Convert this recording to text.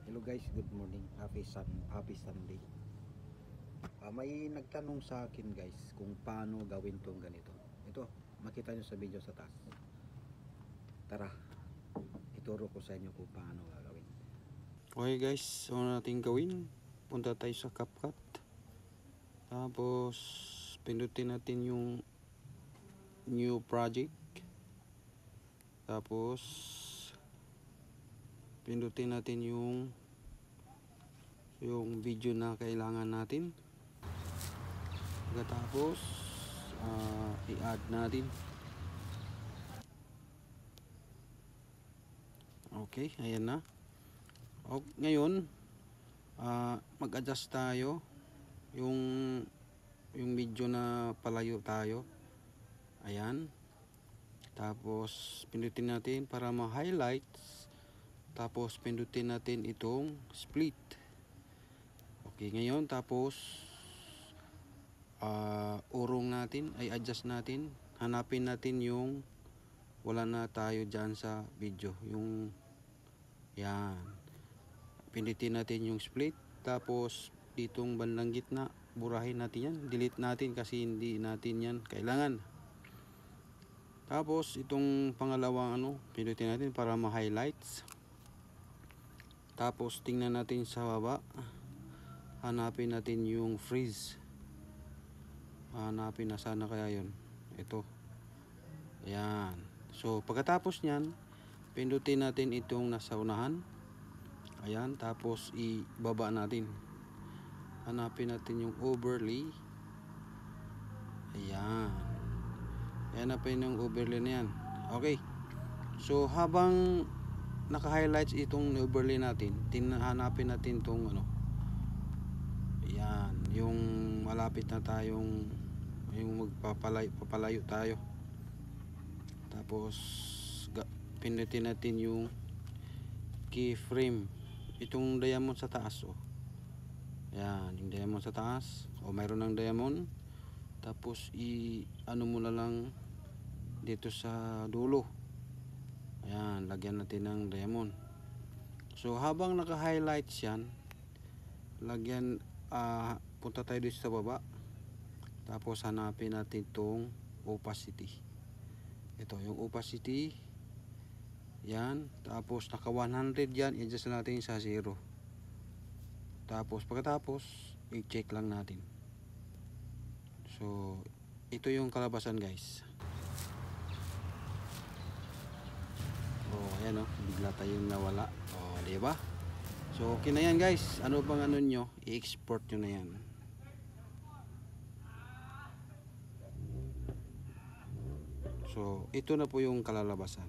Hello guys, good morning. Happy Sunday. May nagtanong sa akin guys kung paano gawin tong ganito. Ito, makita nyo sa video sa taas. Tara, ituro ko sa inyo kung paano gagawin. Okay guys, so natin gawin. Punta tayo sa CapCut. Tapos pindutin natin yung new project. Tapos pindutin natin yung video na kailangan natin. Pagkatapos i-add natin. Okay, ayan na. Okay, ngayon mag-adjust tayo yung video na palayo tayo. Ayan. Tapos pindutin natin para ma-highlights. Tapos pindutin natin itong split. Okay, ngayon tapos urong natin ay adjust natin. Hanapin natin yung wala na tayo dyan sa video. Yung yan. Pindutin natin yung split. Tapos ditong bandang gitna, burahin natin yan. Delete natin kasi hindi natin yan kailangan. Tapos itong pangalawang pindutin natin para ma-highlights. Tapos tingnan natin sa baba. Hanapin natin yung freeze. Hanapin na sana kaya yun. Ito. Ayan. So pagkatapos nyan, pindutin natin itong nasa unahan. Ayan. Tapos ibaba natin. Hanapin natin yung overlay. Ayan. Hanapin yung overlay na yan. Okay. So habang naka-highlights itong overlay natin, hanapin natin itong ayan, yung malapit na tayong yung papalayo tayo. Tapos pindutin natin yung keyframe, itong diamond sa taas. Ayan, yung diamond sa taas. Mayroon ng diamond. Tapos ano mo na lang dito sa dulo. Ayan, lagyan natin ng diamond. So habang naka-highlights yan, lagyan punta tayo dito sa baba. Tapos hanapin natin itong opacity. Ito yung opacity. Yan. Tapos naka 100 yan, i-adjust natin sa 0. Tapos pagkatapos i-check lang natin. So ito yung kalabasan guys. Ayan bigla tayong nawala. Diba? So okay na yan guys. Ano bang nyo, i-export nyo na yan. So ito na po yung kalalabasan.